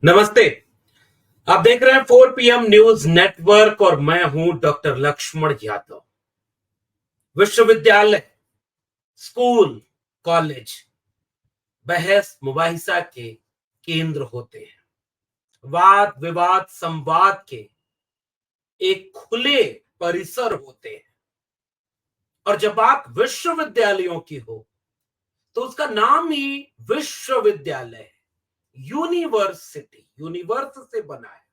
नमस्ते। आप देख रहे हैं 4 PM न्यूज नेटवर्क और मैं हूं डॉक्टर लक्ष्मण यादव। विश्वविद्यालय, स्कूल, कॉलेज बहस मुबाहिसा के केंद्र होते हैं। वाद विवाद संवाद के एक खुले परिसर होते हैं। और जब बात विश्वविद्यालयों की हो तो उसका नाम ही विश्वविद्यालय है। यूनिवर्सिटी, यूनिवर्स से बना है।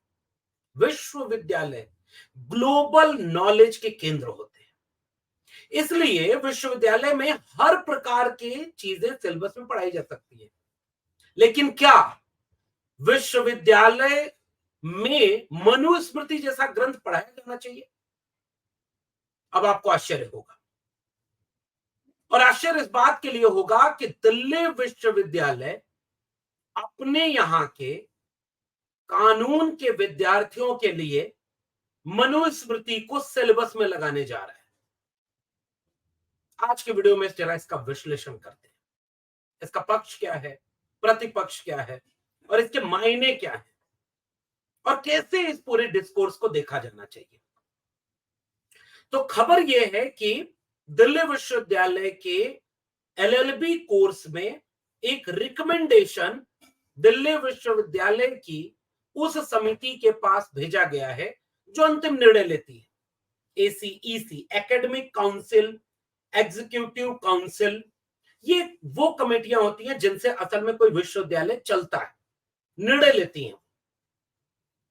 विश्वविद्यालय ग्लोबल नॉलेज के केंद्र होते हैं। इसलिए विश्वविद्यालय में हर प्रकार की चीजें सिलेबस में पढ़ाई जा सकती है। लेकिन क्या विश्वविद्यालय में मनुस्मृति जैसा ग्रंथ पढ़ाया जाना चाहिए? अब आपको आश्चर्य होगा, और आश्चर्य इस बात के लिए होगा कि दिल्ली विश्वविद्यालय अपने यहां के कानून के विद्यार्थियों के लिए मनुस्मृति को सिलेबस में लगाने जा रहा है। आज के वीडियो में जरा इसका विश्लेषण करते हैं। इसका पक्ष क्या है, प्रतिपक्ष क्या है, और इसके मायने क्या है, और कैसे इस पूरे डिस्कोर्स को देखा जाना चाहिए। तो खबर यह है कि दिल्ली विश्वविद्यालय के एलएलबी कोर्स में एक रिकमेंडेशन दिल्ली विश्वविद्यालय की उस समिति के पास भेजा गया है जो अंतिम निर्णय लेती है। एसीईसी, एकेडमिक काउंसिल, एग्जीक्यूटिव काउंसिल, ये वो कमेटियां होती हैं जिनसे असल में कोई विश्वविद्यालय चलता है, निर्णय लेती हैं।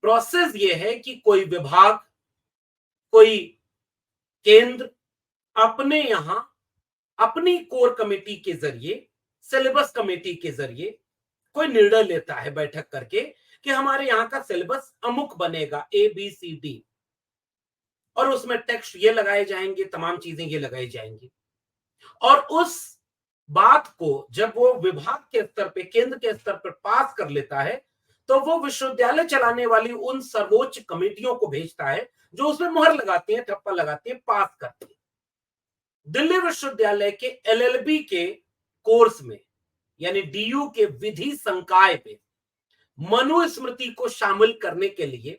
प्रोसेस ये है कि कोई विभाग, कोई केंद्र अपने यहां अपनी कोर कमेटी के जरिए, सिलेबस कमेटी के जरिए कोई निर्णय लेता है बैठक करके कि हमारे यहां का सिलेबस अमुक बनेगा, ABCD, और उसमें टेक्स्ट ये लगाए जाएंगे, तमाम चीजें ये लगाई जाएंगी। और उस बात को जब वो विभाग के स्तर पे, केंद्र के स्तर पर पास कर लेता है, तो वो विश्वविद्यालय चलाने वाली उन सर्वोच्च कमेटियों को भेजता है जो उसमें मोहर लगाती हैं, ठप्पा लगाती हैं, पास करती हैं। दिल्ली विश्वविद्यालय के एलएलबी के कोर्स में, यानी डीयू के विधि संकाय पे मनुस्मृति को शामिल करने के लिए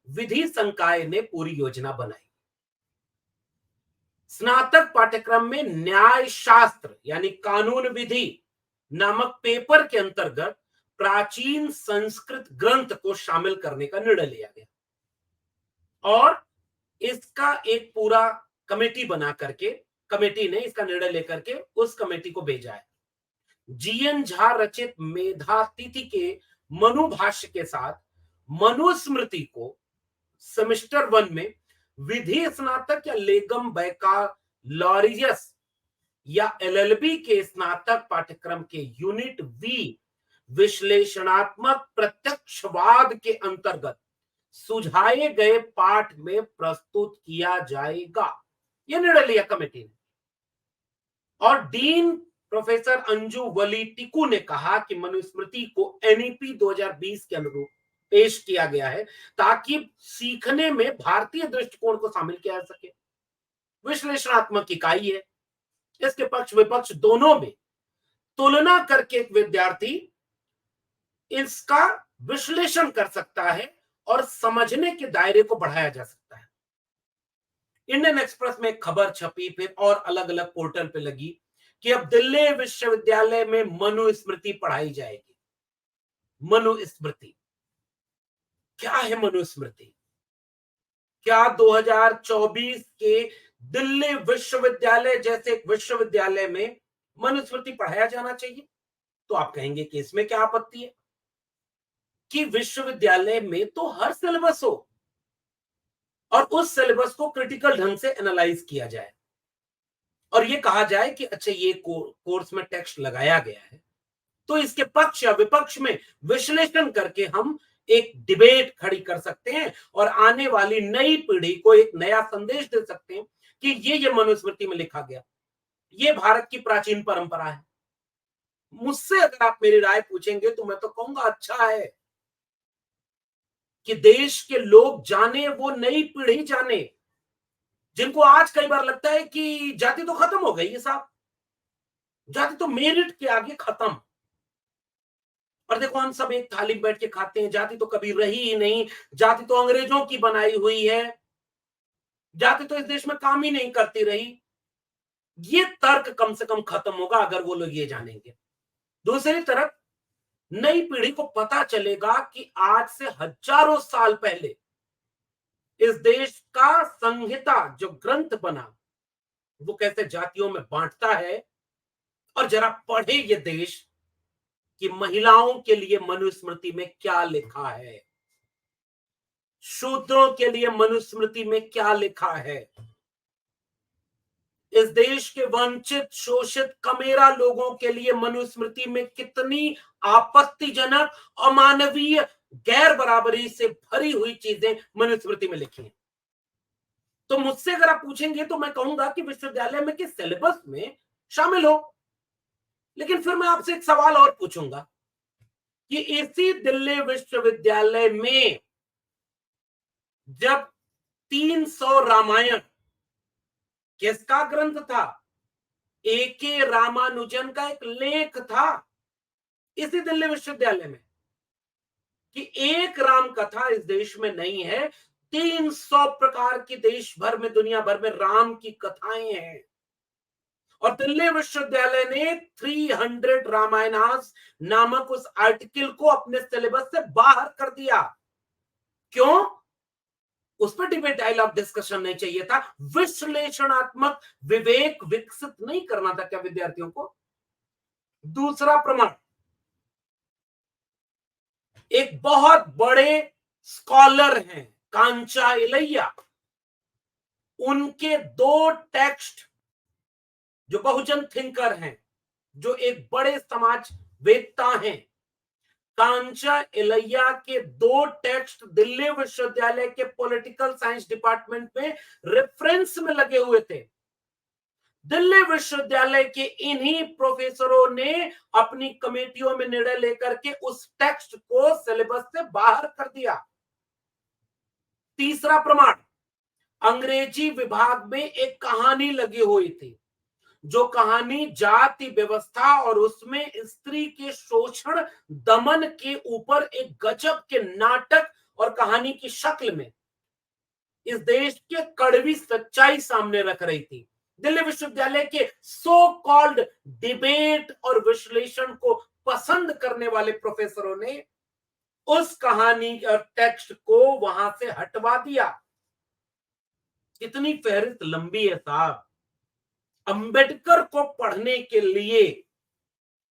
विधि संकाय ने पूरी योजना बनाई। स्नातक पाठ्यक्रम में न्याय शास्त्र यानी कानून विधि नामक पेपर के अंतर्गत प्राचीन संस्कृत ग्रंथ को शामिल करने का निर्णय लिया गया, और इसका एक पूरा कमेटी बना करके, कमेटी ने इसका निर्णय लेकर के उस कमेटी को भेजा है। जीएन झा रचित मेधातिथि के मनुभाष्य के साथ मनुस्मृति को सेमेस्टर 1 में विधि स्नातक या लेगम बैकालॉरियस या एलएलबी के स्नातक पाठ्यक्रम के यूनिट वी विश्लेषणात्मक प्रत्यक्षवाद के अंतर्गत सुझाए गए पाठ में प्रस्तुत किया जाएगा, यह निर्णय लिया कमेटी ने। और डीन प्रोफेसर अंजू वली टिकू ने कहा कि मनुस्मृति को एनईपी 2020 के अनुरूप पेश किया गया है ताकि सीखने में भारतीय दृष्टिकोण को शामिल किया जा सके। विश्लेषणात्मक इकाई है, इसके पक्ष विपक्ष दोनों में तुलना करके एक विद्यार्थी इसका विश्लेषण कर सकता है और समझने के दायरे को बढ़ाया जा सकता है। इंडियन एक्सप्रेस में खबर छपी, फिर और अलग अलग पोर्टल पे लगी कि अब दिल्ली विश्वविद्यालय में मनुस्मृति पढ़ाई जाएगी। मनुस्मृति क्या है? मनुस्मृति क्या 2024 के दिल्ली विश्वविद्यालय जैसे एक विश्वविद्यालय में मनुस्मृति पढ़ाया जाना चाहिए? तो आप कहेंगे कि इसमें क्या आपत्ति है कि विश्वविद्यालय में तो हर सिलेबस हो और उस सिलेबस को क्रिटिकल ढंग से एनालाइज किया जाए, और ये कहा जाए कि अच्छा ये कोर्स में टेक्स्ट लगाया गया है तो इसके पक्ष या विपक्ष में विश्लेषण करके हम एक डिबेट खड़ी कर सकते हैं और आने वाली नई पीढ़ी को एक नया संदेश दे सकते हैं कि ये मनुस्मृति में लिखा गया, ये भारत की प्राचीन परंपरा है। मुझसे अगर आप मेरी राय पूछेंगे तो मैं तो कहूंगा अच्छा है कि देश के लोग जाने, वो नई पीढ़ी जाने, जिनको आज कई बार लगता है कि जाति तो खत्म हो गई है साहब, जाति तो मेरिट के आगे खत्म, और देखो हम सब एक थाली में बैठ के खाते हैं, जाति तो कभी रही ही नहीं, जाति तो अंग्रेजों की बनाई हुई है, जाति तो इस देश में काम ही नहीं करती रही। ये तर्क कम से कम खत्म होगा अगर वो लोग ये जानेंगे। दूसरी तरफ नई पीढ़ी को पता चलेगा कि आज से हजारों साल पहले इस देश का संहिता जो ग्रंथ बना वो कैसे जातियों में बांटता है। और जरा पढ़े ये देश कि महिलाओं के लिए मनुस्मृति में क्या लिखा है, शूद्रों के लिए मनुस्मृति में क्या लिखा है, इस देश के वंचित शोषित कमेरा लोगों के लिए मनुस्मृति में कितनी आपत्तिजनक अमानवीय गैर बराबरी से भरी हुई चीजें मनुस्मृति में लिखी हैं। तो मुझसे अगर आप पूछेंगे तो मैं कहूंगा कि विश्वविद्यालय में के सिलेबस में शामिल हो। लेकिन फिर मैं आपसे एक सवाल और पूछूंगा कि इसी दिल्ली विश्वविद्यालय में जब 300 रामायण किसका ग्रंथ था? ए.के. रामानुजन का एक लेख था इसी दिल्ली विश्वविद्यालय में कि एक राम कथा इस देश में नहीं है, 300 प्रकार की देश भर में दुनिया भर में राम की कथाएं हैं। और दिल्ली विश्वविद्यालय ने 300 रामायणास नामक उस आर्टिकल को अपने सिलेबस से बाहर कर दिया। क्यों? उस पर डिबेट डायलॉग डिस्कशन नहीं चाहिए था, विश्लेषणात्मक विवेक विकसित नहीं करना था क्या विद्यार्थियों को? दूसरा प्रमाण, एक बहुत बड़े स्कॉलर हैं कांचा इलैया, उनके 2 टेक्स्ट जो बहुजन थिंकर हैं, जो एक बड़े समाजवेत्ता हैं, कांचा इलैया के 2 टेक्स्ट दिल्ली विश्वविद्यालय के पॉलिटिकल साइंस डिपार्टमेंट में रेफरेंस में लगे हुए थे। दिल्ली विश्वविद्यालय के इन्हीं प्रोफेसरों ने अपनी कमेटियों में निर्णय लेकर के उस टेक्स्ट को सिलेबस से बाहर कर दिया। तीसरा प्रमाण, अंग्रेजी विभाग में एक कहानी लगी हुई थी, जो कहानी जाति व्यवस्था और उसमें स्त्री के शोषण दमन के ऊपर एक गजब के नाटक और कहानी की शक्ल में इस देश के कड़वी सच्चाई सामने रख रही थी। दिल्ली विश्वविद्यालय के सो कॉल्ड डिबेट और विश्लेषण को पसंद करने वाले प्रोफेसरों ने उस कहानी और टेक्स्ट को वहां से हटवा दिया। कितनी फहरिस्त लंबी है साहब। अंबेडकर को पढ़ने के लिए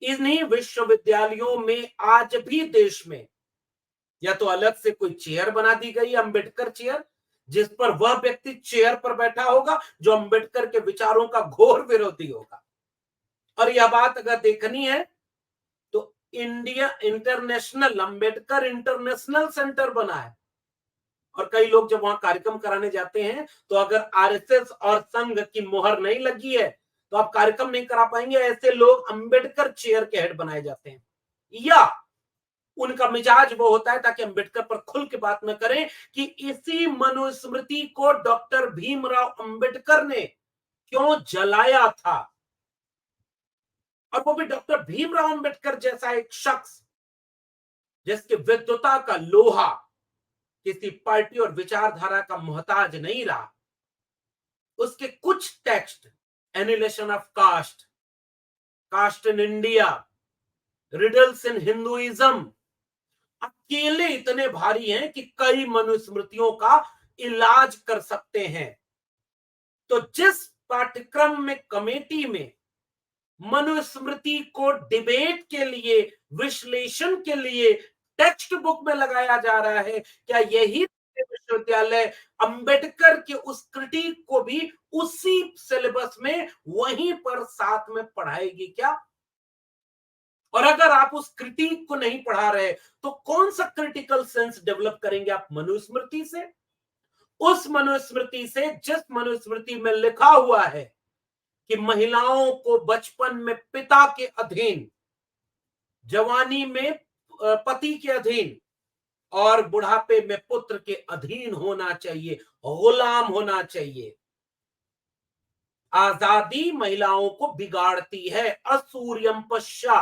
इन्हीं विश्वविद्यालयों में आज भी देश में या तो अलग से कोई चेयर बना दी गई, अंबेडकर चेयर, जिस पर वह व्यक्ति चेयर पर बैठा होगा जो अंबेडकर के विचारों का घोर विरोधी होगा। और यह बात अगर देखनी है तो India international, Ambedkar international centre बना है। और कई लोग जब वहां कार्यक्रम कराने जाते हैं तो अगर आरएसएस और संघ की मोहर नहीं लगी है तो आप कार्यक्रम नहीं करा पाएंगे। ऐसे लोग अंबेडकर चेयर के हेड बनाए जाते हैं, या उनका मिजाज वो होता है ताकि अंबेडकर पर खुल के बात न करें कि इसी मनुस्मृति को डॉक्टर भीमराव अंबेडकर ने क्यों जलाया था। और वो भी डॉक्टर भीमराव अंबेडकर जैसा एक शख्स जिसके विद्वता का लोहा किसी पार्टी और विचारधारा का मोहताज नहीं रहा। उसके कुछ text, annihilation of caste, caste in India, riddles in Hinduism, अकेले इतने भारी हैं कि कई मनुस्मृतियों का इलाज कर सकते हैं। तो जिस पाठ्यक्रम में कमेटी में मनुस्मृति को डिबेट के लिए, विश्लेषण के लिए टेक्स्ट बुक में लगाया जा रहा है, क्या यही विश्वविद्यालय अंबेडकर के उस क्रिटिक को भी उसी सिलेबस में वहीं पर साथ में पढ़ाएगी क्या? और अगर आप उस क्रिटिक को नहीं पढ़ा रहे तो कौन सा क्रिटिकल सेंस डेवलप करेंगे आप मनुस्मृति से? उस मनुस्मृति से जिस मनुस्मृति में लिखा हुआ है कि महिलाओं को बचपन में पिता के अधीन, जवानी में पति के अधीन और बुढ़ापे में पुत्र के अधीन होना चाहिए, गुलाम होना चाहिए। आजादी महिलाओं को बिगाड़ती है, असूर्यम पश्चा।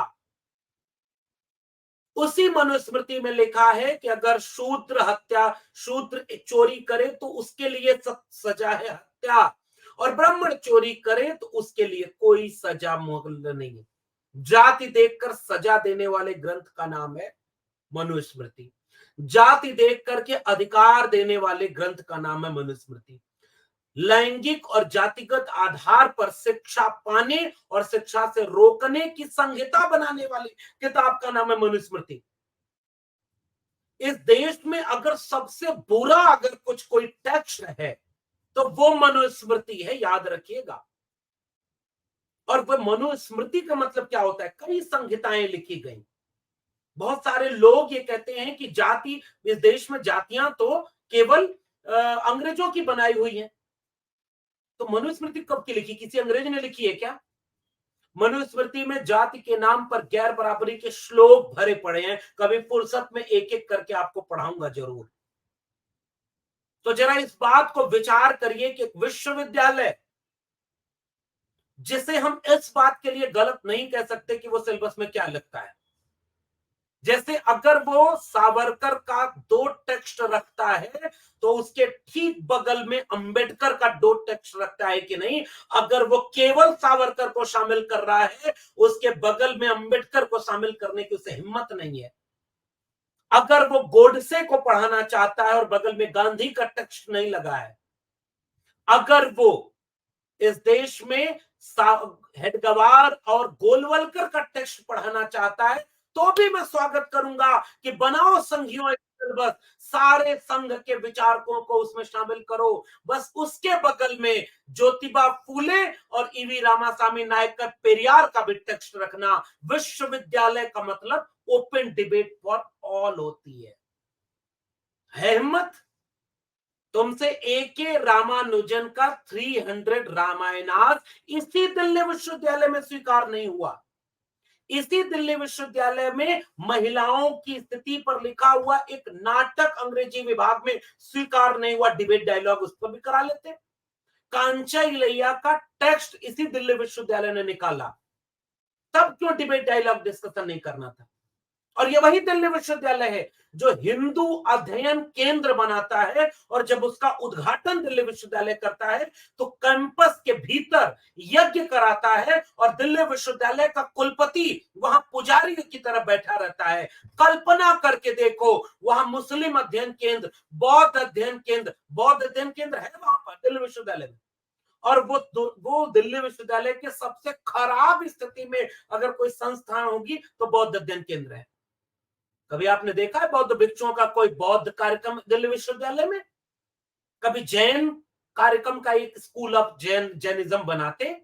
उसी मनुस्मृति में लिखा है कि अगर शूद्र चोरी करे तो उसके लिए सजा है हत्या, और ब्राह्मण चोरी करे तो उसके लिए कोई सजा मुहल्ल नहीं है। जाति देखकर सजा देने वाले ग्रंथ का नाम है मनुस्मृति। जाति देख करके अधिकार देने वाले ग्रंथ का नाम है मनुस्मृति। लैंगिक और जातिगत आधार पर शिक्षा पाने और शिक्षा से रोकने की संहिता बनाने वाली किताब का नाम है मनुस्मृति। इस देश में अगर सबसे बुरा अगर कोई टेक्स्ट है तो वो मनुस्मृति है, याद रखिएगा। और वह मनुस्मृति का मतलब क्या होता है? कई संहिताएं लिखी गई। बहुत सारे लोग ये कहते हैं कि जाति, इस देश में जातियां तो केवल अंग्रेजों की बनाई हुई हैं। तो मनुस्मृति कब की लिखी? किसी अंग्रेज ने लिखी है क्या? मनुस्मृति में जाति के नाम पर गैर बराबरी के श्लोक भरे पड़े हैं। कभी फुर्सत में एक एक करके आपको पढ़ाऊंगा जरूर। तो जरा इस बात को विचार करिए कि एक विश्वविद्यालय, जिसे हम इस बात के लिए गलत नहीं कह सकते कि वो सिलेबस में क्या लिखता है, जैसे अगर वो सावरकर का 2 टेक्स्ट रखता है तो उसके ठीक बगल में अंबेडकर का 2 टेक्स्ट रखता है कि नहीं? अगर वो केवल सावरकर को शामिल कर रहा है, उसके बगल में अंबेडकर को शामिल करने की उसे हिम्मत नहीं है। अगर वो गोडसे को पढ़ाना चाहता है और बगल में गांधी का टेक्स्ट नहीं लगा है, अगर वो इस देश में हेडगवार और गोलवलकर का टेक्स्ट पढ़ाना चाहता है, तो भी मैं स्वागत करूंगा कि बनाओ संघियों सिलेबस, सारे संघ के विचारकों को उसमें शामिल करो। बस उसके बगल में ज्योतिबा फूले और ईवी रामासामी नायकर पेरियार का भी टेक्स्ट रखना। विश्वविद्यालय का मतलब ओपन डिबेट फॉर ऑल होती है। हिम्मत तुमसे A.K. रामानुजन का 300 रामायणार्थ इसी दिल्ली विश्वविद्यालय में स्वीकार नहीं हुआ। इसी दिल्ली विश्वविद्यालय में महिलाओं की स्थिति पर लिखा हुआ एक नाटक अंग्रेजी विभाग में स्वीकार नहीं हुआ। डिबेट डायलॉग उस पर भी करा लेते। कांचा इलैया का टेक्स्ट इसी दिल्ली विश्वविद्यालय ने निकाला, तब क्यों डिबेट डायलॉग डिस्कशन नहीं करना था? और ये वही दिल्ली विश्वविद्यालय है जो हिंदू अध्ययन केंद्र बनाता है, और जब उसका उद्घाटन दिल्ली विश्वविद्यालय करता है तो कैंपस के भीतर यज्ञ कराता है और दिल्ली विश्वविद्यालय का कुलपति वहां पुजारी की तरह बैठा रहता है। कल्पना करके देखो, वहां मुस्लिम अध्ययन केंद्र, बौद्ध अध्ययन केंद्र है वहां पर दिल्ली विश्वविद्यालय में, और वो दिल्ली विश्वविद्यालय के सबसे खराब स्थिति में अगर कोई संस्थान होगी तो बौद्ध अध्ययन केंद्र है। कभी आपने देखा है बौद्ध भिक्षुओं का कोई बौद्ध कार्यक्रम दिल्ली विश्वविद्यालय में? कभी जैन कार्यक्रम का एक स्कूल ऑफ जैनिज्म बनाते,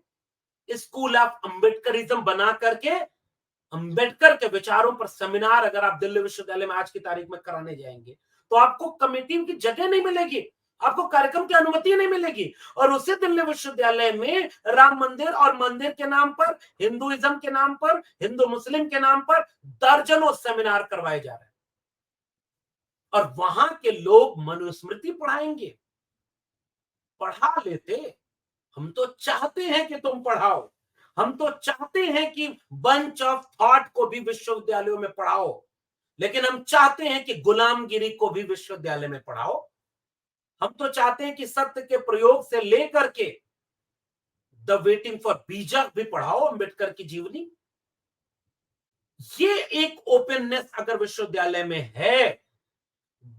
स्कूल ऑफ अंबेडकरिज्म बना करके अंबेडकर के विचारों पर सेमिनार अगर आप दिल्ली विश्वविद्यालय में आज की तारीख में कराने जाएंगे तो आपको कमेटी की जगह नहीं मिलेगी, आपको कार्यक्रम की अनुमति नहीं मिलेगी। और उसी दिल्ली विश्वविद्यालय में राम मंदिर और मंदिर के नाम पर, हिंदुइज्म के नाम पर, हिंदू मुस्लिम के नाम पर दर्जनों सेमिनार करवाए जा रहे हैं, और वहां के लोग मनुस्मृति पढ़ाएंगे। पढ़ा लेते। हम तो चाहते हैं कि तुम पढ़ाओ, हम तो चाहते हैं कि बंच ऑफ थॉट को भी विश्वविद्यालयों में पढ़ाओ, लेकिन हम चाहते हैं कि गुलामगिरी को भी विश्वविद्यालय में पढ़ाओ। हम तो चाहते हैं कि सत्य के प्रयोग से लेकर के द वेटिंग फॉर बीजक भी पढ़ाओ, अंबेडकर की जीवनी। ये एक ओपननेस अगर विश्वविद्यालय में है,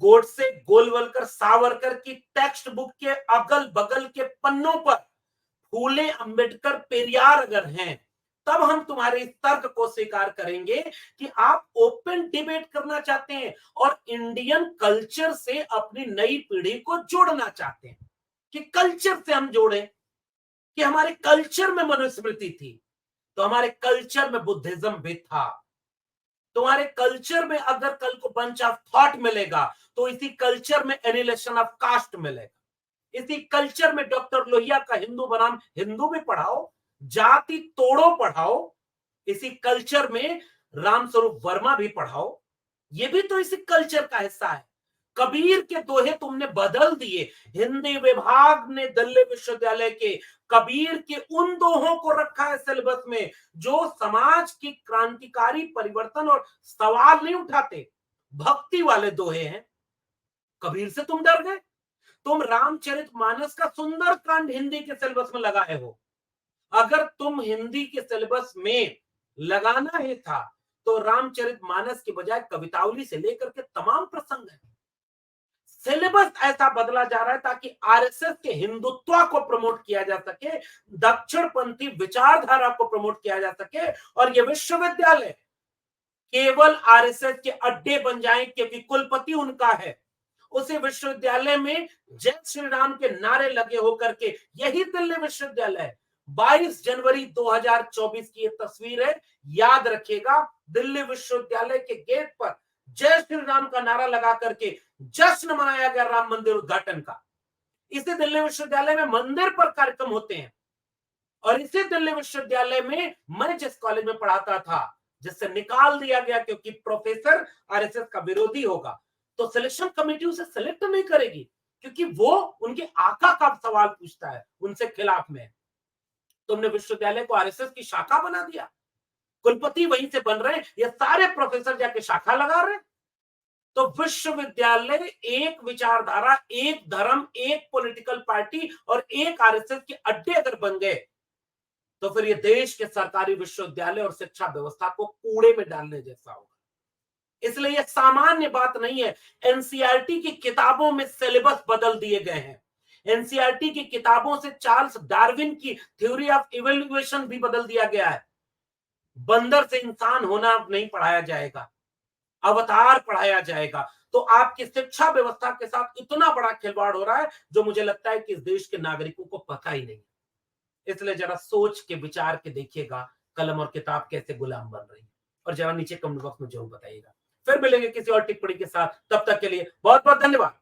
गोडसे, गोलवलकर, सावरकर की टेक्स्ट बुक के अगल बगल के पन्नों पर फूले, अंबेडकर, पेरियार अगर हैं, तब हम तुम्हारे इस तर्क को स्वीकार करेंगे कि आप ओपन डिबेट करना चाहते हैं और इंडियन कल्चर से अपनी नई पीढ़ी को जोड़ना चाहते हैं, कि कल्चर से हम जोड़ें, कि हमारे कल्चर में मनुस्मृति थी तो हमारे कल्चर में बुद्धिज्म भी था। तुम्हारे कल्चर में अगर कल को बंच ऑफ थॉट मिलेगा तो इसी कल्चर में एनिलेशन ऑफ कास्ट मिलेगा। इसी कल्चर में डॉक्टर लोहिया का हिंदू बनाम हिंदू भी पढ़ाओ, जाति तोड़ो पढ़ाओ, इसी कल्चर में रामस्वरूप वर्मा भी पढ़ाओ, ये भी तो इसी कल्चर का हिस्सा है। कबीर के दोहे तुमने बदल दिए। हिंदी विभाग ने दिल्ली विश्वविद्यालय के कबीर के उन दोहों को रखा है सिलेबस में जो समाज की क्रांतिकारी परिवर्तन और सवाल नहीं उठाते, भक्ति वाले दोहे हैं। कबीर से तुम डर गए। तुम रामचरितमानस का सुंदर कांड हिंदी के सिलेबस में लगाए हो। अगर तुम हिंदी के सिलेबस में लगाना ही था तो रामचरितमानस के बजाय कवितावली से लेकर के तमाम प्रसंग है। सिलेबस ऐसा बदला जा रहा है ताकि आरएसएस के हिंदुत्व को प्रमोट किया जा सके, दक्षिणपंथी विचारधारा को प्रमोट किया जा सके, और ये विश्वविद्यालय केवल आरएसएस के अड्डे बन जाए क्योंकि कुलपति उनका है। उसी विश्वविद्यालय में जय श्री राम के नारे लगे होकर के, यही दिल्ली विश्वविद्यालय है। 22 जनवरी 2024 की ये तस्वीर है, याद रखिएगा। दिल्ली विश्वविद्यालय के गेट पर जय श्री राम का नारा लगा करके जश्न मनाया गया राम मंदिर उद्घाटन का। इसी दिल्ली विश्वविद्यालय में मंदिर पर कार्यक्रम होते हैं, और इसी दिल्ली विश्वविद्यालय में मैं जिस कॉलेज में पढ़ाता था, जिससे निकाल दिया गया क्योंकि प्रोफेसर आरएसएस का विरोधी होगा, तो सिलेक्शन कमेटी उसे सिलेक्ट नहीं करेगी क्योंकि वो उनके आका का सवाल पूछता है, उनसे खिलाफ में। तुमने विश्वविद्यालय को आरएसएस की शाखा बना दिया, कुलपति वहीं से बन रहे, ये सारे प्रोफेसर जाके शाखा लगा रहे। तो विश्वविद्यालय एक विचारधारा, एक धर्म, एक पॉलिटिकल पार्टी और एक आरएसएस के अड्डे अगर बन गए तो फिर ये देश के सरकारी विश्वविद्यालय और शिक्षा व्यवस्था को कूड़े में डालने जैसा होगा। इसलिए यह सामान्य बात नहीं है। एनसीईआरटी की किताबों में सिलेबस बदल दिए गए हैं। एनसीईआरटी की किताबों से चार्ल्स डार्विन की थ्योरी ऑफ इवोल्यूशन भी बदल दिया गया है। बंदर से इंसान होना नहीं पढ़ाया जाएगा, अवतार पढ़ाया जाएगा। तो आपकी शिक्षा व्यवस्था के साथ इतना बड़ा खिलवाड़ हो रहा है जो मुझे लगता है कि इस देश के नागरिकों को पता ही नहीं। इसलिए जरा सोच के विचार के देखिएगा कलम और किताब कैसे गुलाम बन रही है, और जरा नीचे कमेंट बॉक्स में जरूर बताइएगा। फिर मिलेंगे किसी और टिप्पणी के साथ, तब तक के लिए बहुत बहुत धन्यवाद।